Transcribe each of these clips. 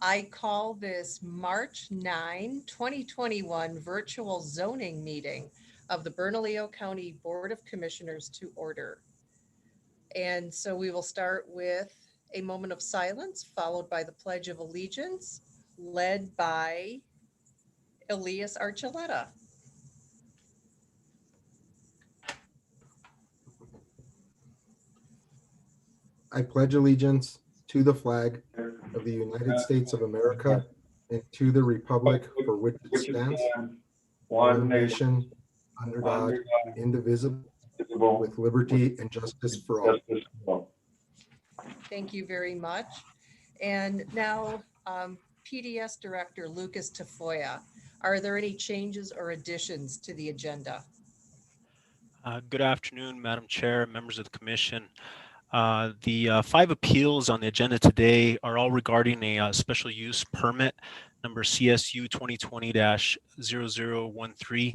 I call this March 9, 2021 virtual zoning meeting of the Bernalillo County Board of Commissioners to order. And so we will start with a moment of silence, followed by the Pledge of Allegiance, led by Elias Archuleta. I pledge allegiance to the flag of the United States of America and to the republic for which it stands, one nation, under God, indivisible, with liberty and justice for all. Thank you very much. And now, PDS Director Lucas Tafoya, are there any changes or additions to the agenda? Good afternoon, Madam Chair, members of the Commission. The 5 appeals on the agenda today are all regarding a special use permit number CSU 2020-0013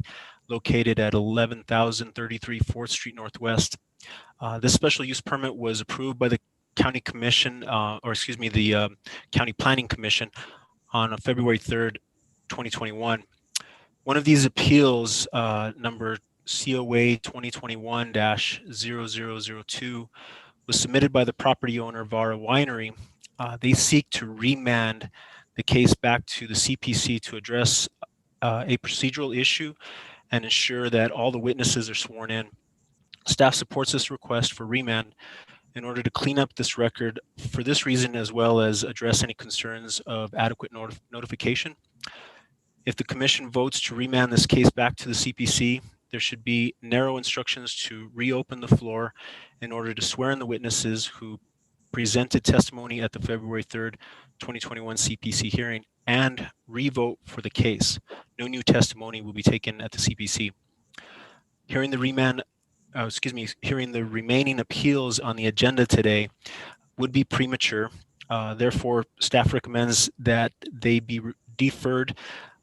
located at 11,033 4th Street Northwest. This special use permit was approved by the County Commission, the County Planning Commission on February 3rd, 2021. One of these appeals, number COA 2021-0002, was submitted by the property owner Vara Winery. They seek to remand the case back to the CPC to address a procedural issue and ensure that all the witnesses are sworn in. Staff supports this request for remand in order to clean up this record for this reason, as well as address any concerns of adequate notification. If the Commission votes to remand this case back to the CPC, there should be narrow instructions to reopen the floor in order to swear in the witnesses who presented testimony at the February 3rd, 2021 CPC hearing and re-vote for the case. No new testimony will be taken at the CPC. Hearing the remaining appeals on the agenda today would be premature. Therefore, staff recommends that they be deferred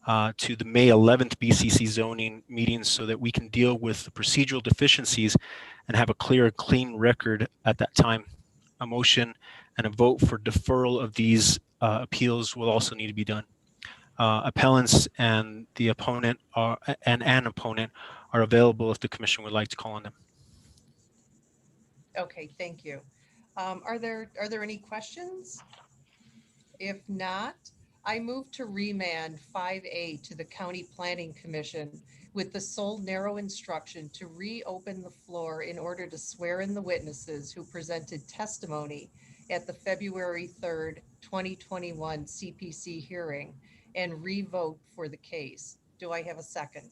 to the May 11th BCC zoning meeting so that we can deal with the procedural deficiencies and have a clear, clean record at that time. A motion and a vote for deferral of these appeals will also need to be done. Appellants and the opponent and an opponent are available if the Commission would like to call on them. Okay, thank you. Are there any questions? If not, I move to remand 5A to the County Planning Commission with the sole narrow instruction to reopen the floor in order to swear in the witnesses who presented testimony at the February 3rd, 2021 CPC hearing and re-vote for the case. Do I have a second?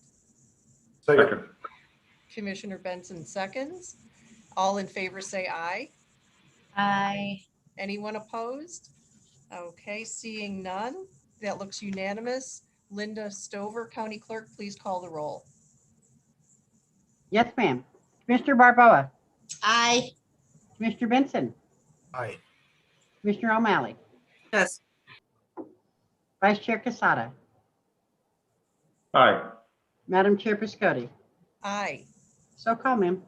Second. Commissioner Benson seconds. All in favor say aye. Aye. Anyone opposed? Okay, seeing none, that looks unanimous. Linda Stover, County Clerk, please call the roll. Yes, ma'am. Commissioner Barboa. Aye. Commissioner Benson. Aye. Commissioner O'Malley. Yes. Vice Chair Casada. Aye. Madam Chair Piscotti. Aye. So call, ma'am.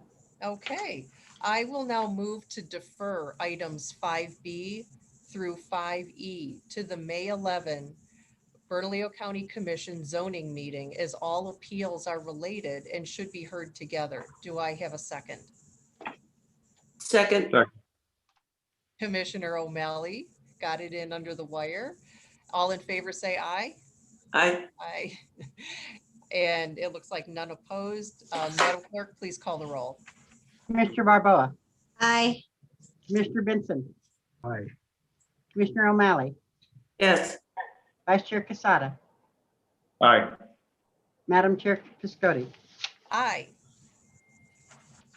Okay, I will now move to defer items 5B through 5E to the May 11 Bernalillo County Commission zoning meeting, as all appeals are related and should be heard together. Do I have a second? Second. Commissioner O'Malley got it in under the wire. All in favor say aye. Aye. Aye. And it looks like none opposed. Madam Clerk, please call the roll. Commissioner Barboa. Aye. Commissioner Benson. Aye. Commissioner O'Malley. Yes. Vice Chair Casada. Aye. Madam Chair Piscotti. Aye.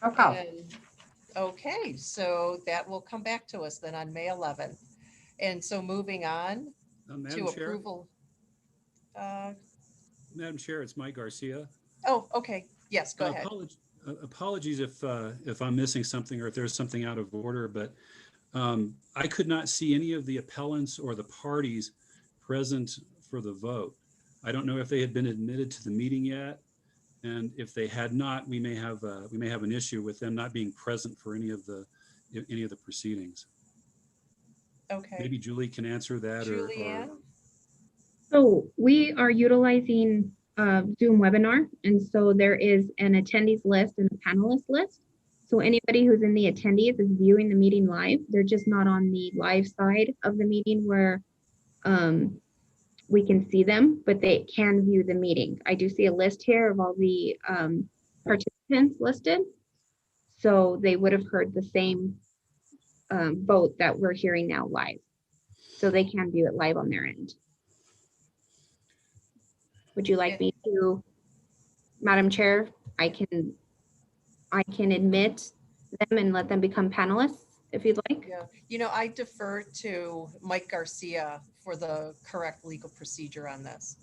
So call. And- Okay, so that will come back to us then on May 11th. And so moving on Madam to Chair, approval. Madam Chair, it's Mike Garcia. Oh, okay. Yes, go ahead. Apologies if I'm missing something or if there's something out of order, but I could not see any of the appellants or the parties present for the vote. I don't know if they had been admitted to the meeting yet, and if they had not, we may have an issue with them not being present for any of the proceedings. Okay. Maybe Julie can answer that or Julianne? So we are utilizing Zoom webinar, and so there is an attendees list and a panelist list. So anybody who's in the attendees is viewing the meeting live. They're just not on the live side of the meeting where we can see them, but they can view the meeting. I do see a list here of all the participants listed. So they would have heard the same vote that we're hearing now live. So they can view it live on their end. Would you like me to, Madam Chair, I can admit them and let them become panelists if you'd like. Yeah, you know, I defer to Mike Garcia for the correct legal procedure on this.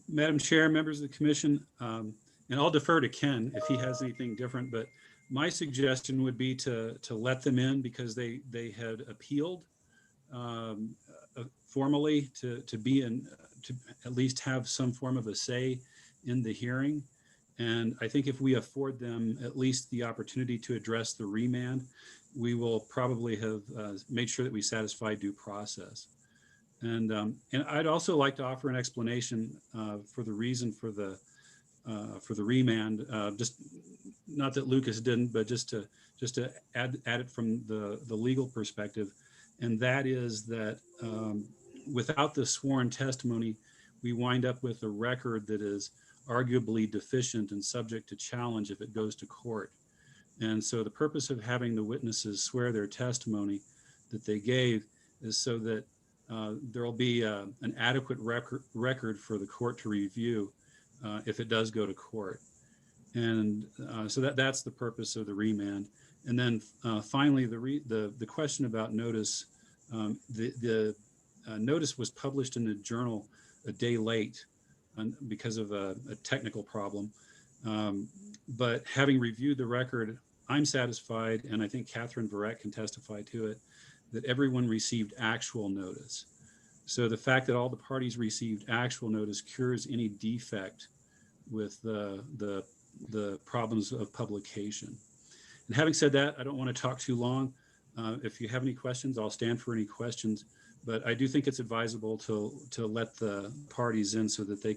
Madam Chair, members of the commission, and I'll defer to Ken if he has anything different, but my suggestion would be to let them in because they had appealed formally to be in, to at least have some form of a say in the hearing. And I think if we afford them at least the opportunity to address the remand, we will probably have made sure that we satisfy due process. And I'd also like to offer an explanation for the reason for the remand. Just not that Lucas didn't, but just to add it from the legal perspective, and that is that without the sworn testimony, we wind up with a record that is arguably deficient and subject to challenge if it goes to court. And so the purpose of having the witnesses swear their testimony that they gave is so that there will be an adequate record for the court to review if it does go to court. And so that's the purpose of the remand. And then finally, the question about notice, the notice was published in the journal a day late because of a technical problem. But having reviewed the record, I'm satisfied, and I think Catherine Verrett can testify to it, that everyone received actual notice. So the fact that all the parties received actual notice cures any defect with the problems of publication. And having said that, I don't want to talk too long. If you have any questions, I'll stand for any questions. But I do think it's advisable to let the parties in so that they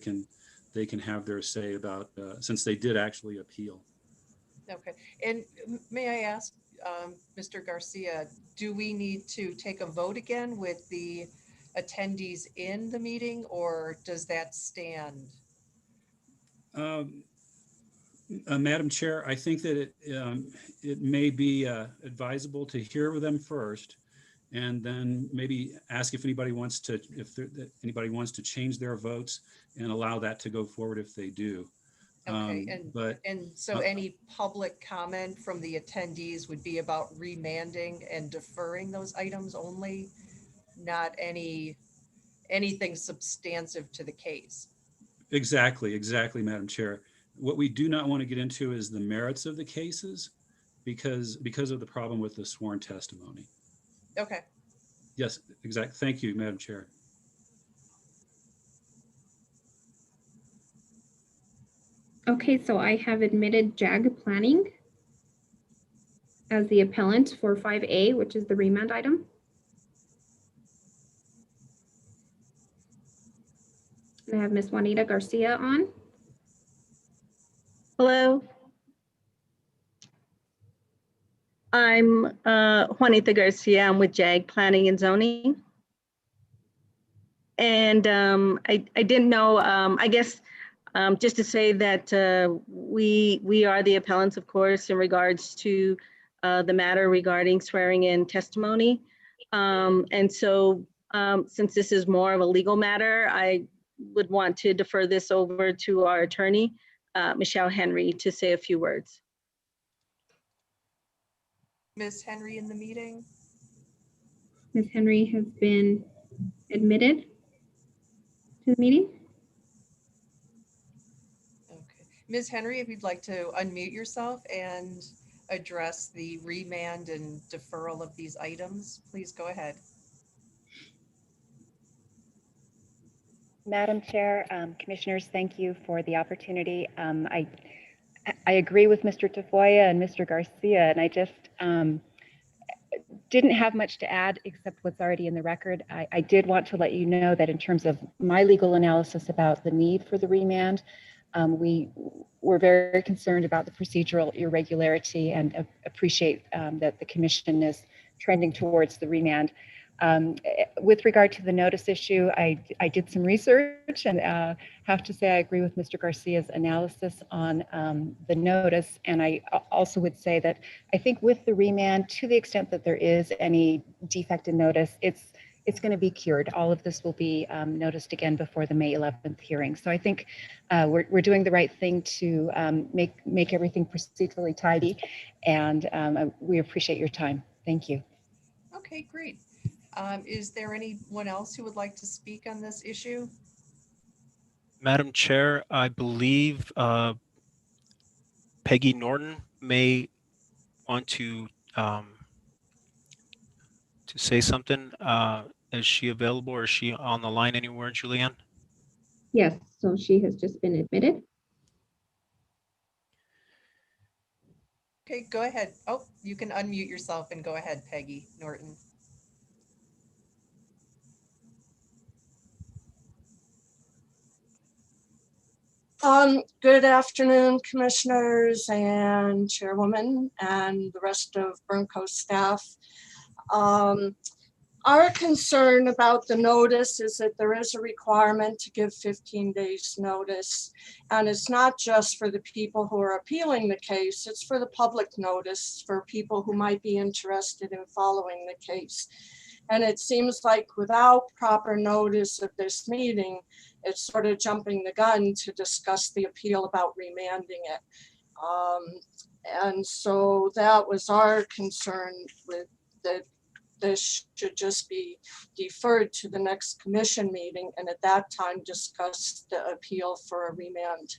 can have their say about since they did actually appeal. Okay, and may I ask, Mr. Garcia, do we need to take a vote again with the attendees in the meeting, or does that stand? Madam Chair, I think that it may be advisable to hear them first, and then maybe ask if anybody wants to change their votes and allow that to go forward if they do. Okay, and so uh, any public comment from the attendees would be about remanding and deferring those items only, not anything substantive to the case. Exactly, Madam Chair. What we do not want to get into is the merits of the cases because of the problem with the sworn testimony. Okay. Yes, exactly. Thank you, Madam Chair. Okay, so I have admitted JAG Planning as the appellant for 5A, which is the remand item. And I have Ms. Juanita Garcia on. Hello. I'm Juanita Garcia. I'm with JAG Planning and Zoning. And I didn't know, I guess, just to say that we are the appellants, of course, in regards to the matter regarding swearing in testimony. And so since this is more of a legal matter, I would want to defer this over to our attorney, Michelle Henry, to say a few words. Ms. Henry in the meeting? Ms. Henry has been admitted to the meeting. Okay. Ms. Henry, if you'd like to unmute yourself and address the remand and deferral of these items, please go ahead. Madam Chair, Commissioners, thank you for the opportunity. I agree with Mr. Tafoya and Mr. Garcia, and I just didn't have much to add except what's already in the record. I did want to let you know that in terms of my legal analysis about the need for the remand, we were very concerned about the procedural irregularity and appreciate that the commission is trending towards the remand. With regard to the notice issue, I did some research and have to say I agree with Mr. Garcia's analysis on the notice. And I also would say that I think with the remand, to the extent that there is any defect in notice, it's going to be cured. All of this will be noticed again before the May 11th hearing. So I think we're doing the right thing to make everything procedurally tidy, and we appreciate your time. Thank you. Okay, great. Is there anyone else who would like to speak on this issue? Madam Chair, I believe Peggy Norton may want to say something. Is she available or is she on the line anywhere, Julianne? Yes, so she has just been admitted. Okay, go ahead. Oh, you can unmute yourself and go ahead, Peggy Norton. Good afternoon, commissioners and chairwoman and the rest of Burnco staff. Our concern about the notice is that there is a requirement to give 15 days notice. And it's not just for the people who are appealing the case, it's for the public notice for people who might be interested in following the case. And it seems like without proper notice of this meeting, it's sort of jumping the gun to discuss the appeal about remanding it. And so that was our concern with that. This should just be deferred to the next commission meeting and at that time discuss the appeal for a remand.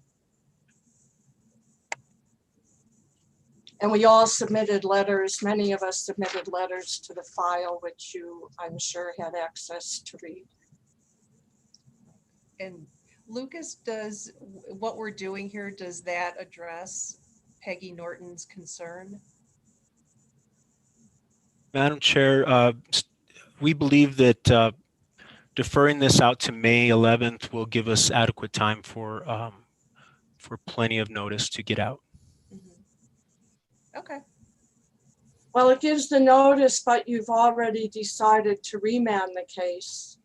And we all submitted letters, many of us submitted letters to the file, which you, I'm sure, had access to read. And Lucas, does what we're doing here, does that address Peggy Norton's concern? Madam Chair, we believe that deferring this out to May 11th will give us adequate time for plenty of notice to get out. Mm-hmm. Okay. Well, it gives the notice, but you've already decided to remand the case.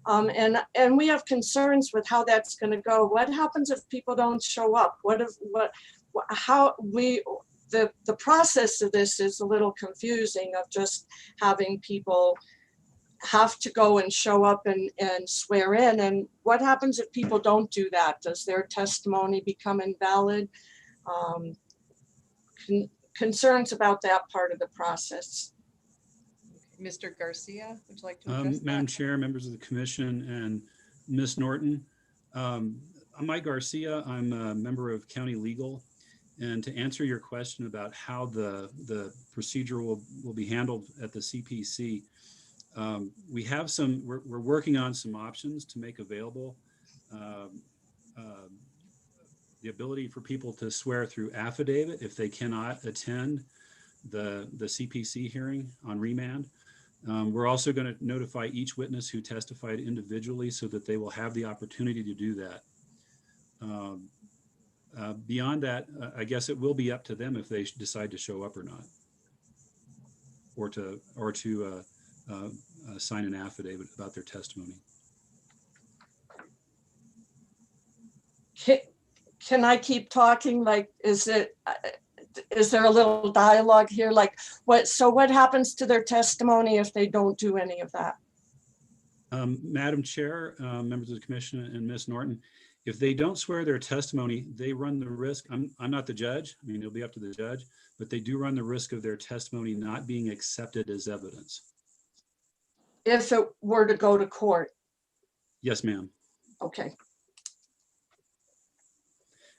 And we have concerns with how that's going to go. What happens if people don't show up? The process of this is a little confusing of just having people have to go and show up and swear in. And what happens if people don't do that? Does their testimony become invalid? Concerns about that part of the process. Mr. Garcia, would you like to address Madam that? Chair, members of the commission, and Ms. Norton. I'm Mike Garcia. I'm a member of County Legal. And to answer your question about how the procedure will be handled at the CPC, we're working on some options to make available the ability for people to swear through affidavit if they cannot attend the CPC hearing on remand. We're also going to notify each witness who testified individually so that they will have the opportunity to do that. Beyond that, I guess it will be up to them if they decide to show up or not, or to sign an affidavit about their testimony. Can I keep talking? Like, is there a little dialogue here? Like, what happens to their testimony if they don't do any of that? Madam Chair, members of the commission, and Ms. Norton, if they don't swear their testimony, they run the risk. I'm not the judge. I mean, it'll be up to the judge, but they do run the risk of their testimony not being accepted as evidence. If it were to go to court? Yes, ma'am. Okay.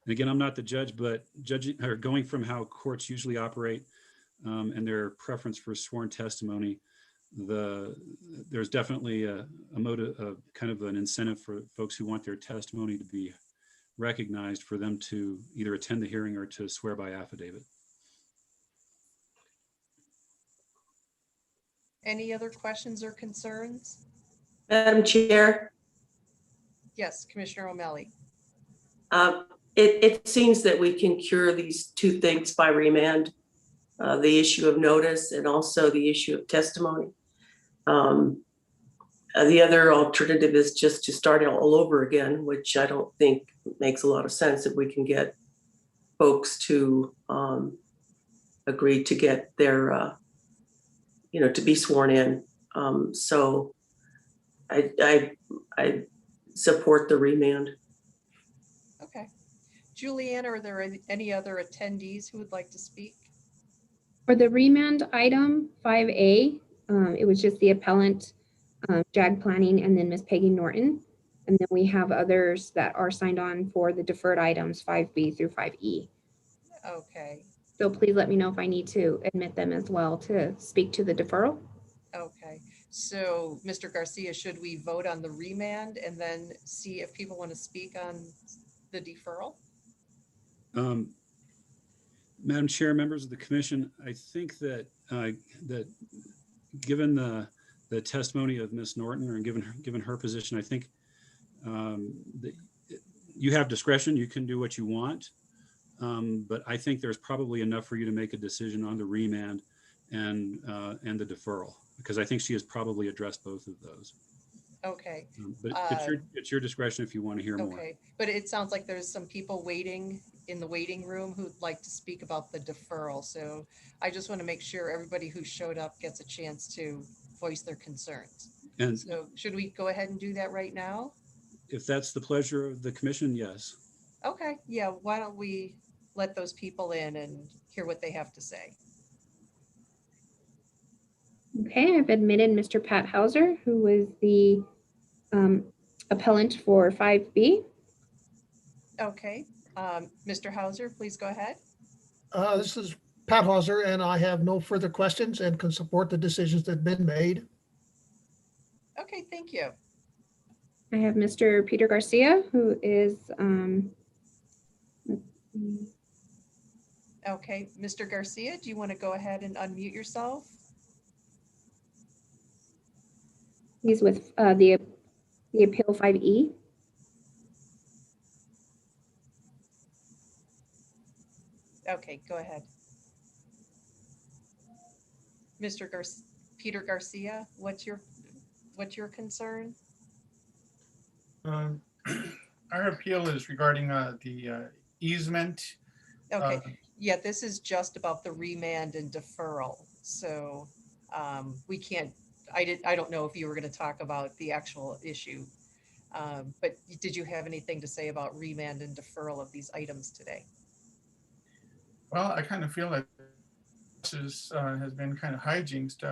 And again, I'm not the judge, but going from how courts usually operate and their preference for sworn testimony, there's definitely a motive, kind of an incentive for folks who want their testimony to be recognized for them to either attend the hearing or to swear by affidavit. Any other questions or concerns? Madam Chair, Yes, Commissioner O'Malley. it seems that we can cure these two things by remand, the issue of notice and also the issue of testimony. The other alternative is just to start all over again, which I don't think makes a lot of sense if we can get folks to agree to get their, to be sworn in. So I support the remand. Okay. Julianne, are there any other attendees who would like to speak? For the remand item 5A, it was just the appellant, JAG Planning, and then Ms. Peggy Norton. And then we have others that are signed on for the deferred items 5B through 5E. Okay. So please let me know if I need to admit them as well to speak to the deferral. Okay. So, Mr. Garcia, should we vote on the remand and then see if people want to speak on the deferral? Madam Chair, members of the commission, I think that that given the testimony of Ms. Norton, or given her position, I think that you have discretion. You can do what you want, but I think there's probably enough for you to make a decision on the remand and the deferral, because I think she has probably addressed both of those. Okay. But it's your discretion if you want to hear more. Okay. But it sounds like there's some people waiting in the waiting room who'd like to speak about the deferral. So I just want to make sure everybody who showed up gets a chance to voice their concerns. And So should we go ahead and do that right now? if that's the pleasure of the commission, yes. Okay. Yeah. Why don't we let those people in and hear what they have to say? Okay, I've admitted Mr. Pat Hauser, who is the appellant for 5B. Okay. Mr. Hauser, please go ahead. This is Pat Hauser, and I have no further questions and can support the decisions that have been made. Okay, thank you. I have Mr. Peter Garcia, who is, Okay, Mr. Garcia, do you want to go ahead and unmute yourself? he's with the Appeal 5E. Okay, go ahead. Mr. Peter Garcia, what's your concern? Our appeal is regarding the easement. Okay, yeah, this is just about the remand and deferral. So we can't, I don't know if you were going to talk about the actual issue, but did you have anything to say about remand and deferral of these items today? Well, I kind of feel that this has been kind of hijinxed,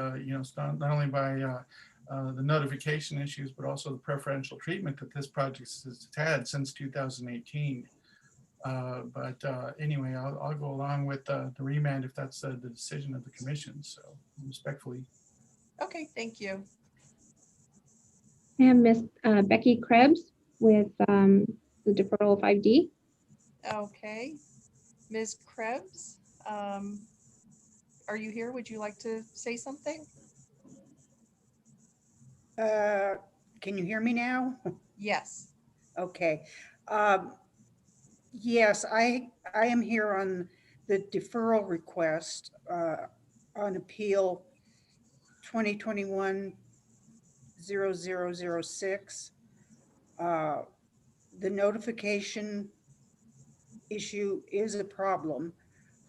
not only by the notification issues, but also the preferential treatment that this project has had since 2018. But anyway, I'll go along with the remand if that's the decision of the commission. So respectfully. Okay, thank you. I have Miss Becky Krebs with the deferral 5D. Okay, Ms. Krebs, are you here? Would you like to say something? Can you hear me now? Yes. Okay. Yes, I am here on the deferral request on appeal 2021-0006. The notification issue is a problem,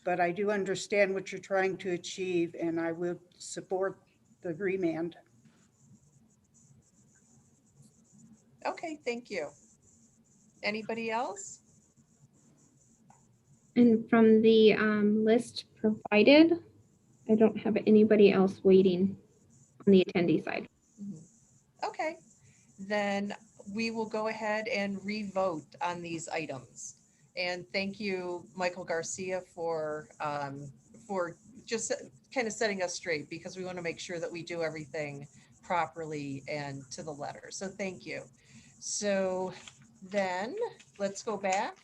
but I do understand what you're trying to achieve, and I will support the remand. Okay, thank you. Anybody else? And from the list provided, I don't have anybody else waiting on the attendee side. Okay, then we will go ahead and re-vote on these items. And thank you, Michael Garcia, for just kind of setting us straight, because we want to make sure that we do everything properly and to the letter. So thank you. So then let's go back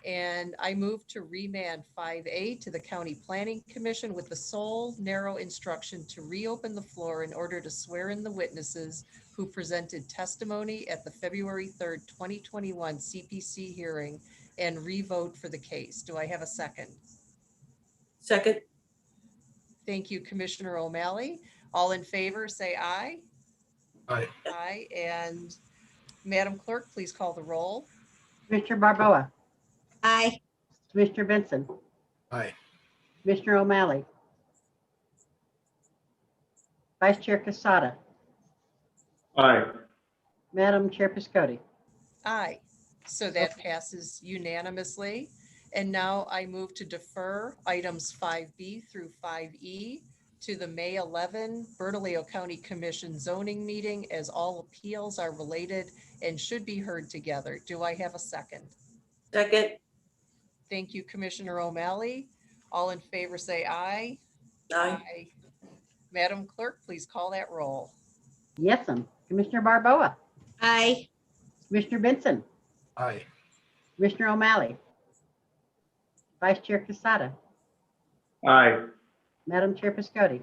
And I move to remand 5A to the County Planning Commission with the sole narrow instruction to reopen the floor in order to swear in the witnesses who presented testimony at the February 3rd, 2021 CPC hearing and revote for the case. Do I have a second? Second. Thank you, Commissioner O'Malley. All in favor, say aye. Aye. Aye. And Madam Clerk, please call the roll. Commissioner Barboa, Aye. Commissioner Benson, Aye. Commissioner O'Malley, Vice Chair Casada, Aye. Madam Chair Piscotti. Aye. So that passes unanimously. And now I move to defer items 5B through 5E to the May 11 Bernalillo County Commission zoning meeting, as all appeals are related and should be heard together. Do I have a second? Second. Thank you, Commissioner O'Malley. All in favor, say aye. Aye. Madam Clerk, please call that roll. Yes'm. Commissioner Barboa, Aye. Commissioner Benson, Aye. Commissioner O'Malley, Vice Chair Casada, Aye. Madam Chair Piscotti.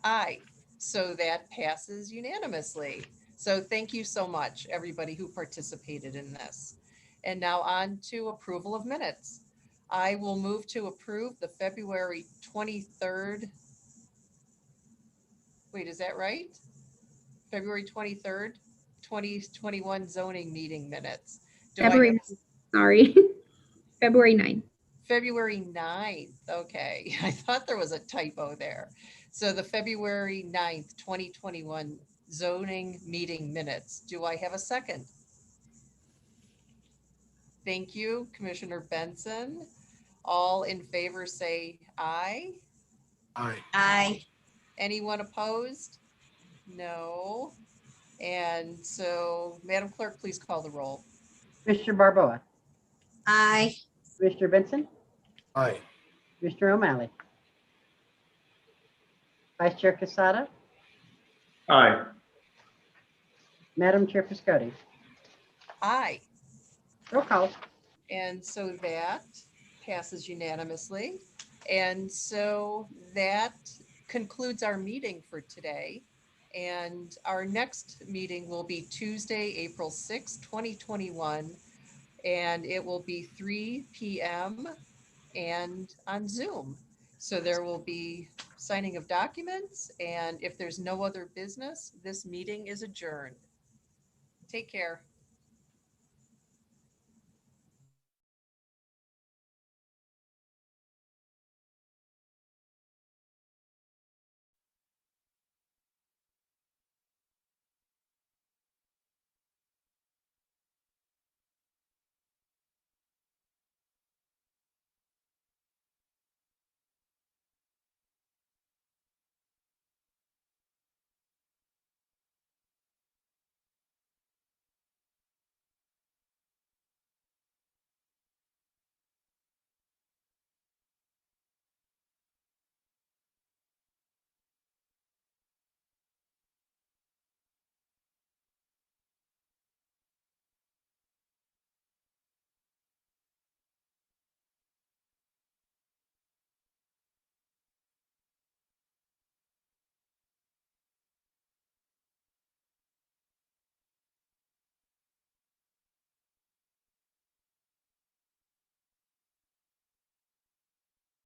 Aye. So that passes unanimously. So thank you so much, everybody who participated in this. And now on to approval of minutes. I will move to approve the February 23rd. Wait, is that right? February 23rd, 2021 zoning meeting minutes. Do I February, have- sorry, February 9th. February 9th. Okay, I thought there was a typo there. So the February 9th, 2021 zoning meeting minutes. Do I have a second? Thank you, Commissioner Benson. All in favor say aye. Aye. Aye. Anyone opposed? No. And so, Madam Clerk, please call the roll. Commissioner Barboa, Aye. Commissioner Benson, Aye. Commissioner O'Malley, Vice Chair Casada, Aye. Madam Chair Piscotti. Aye. Roll call. And so that passes unanimously. And so that concludes our meeting for today. And our next meeting will be Tuesday, April 6th, 2021. And it will be 3 p.m. and on Zoom. So there will be signing of documents. And if there's no other business, this meeting is adjourned. Take care.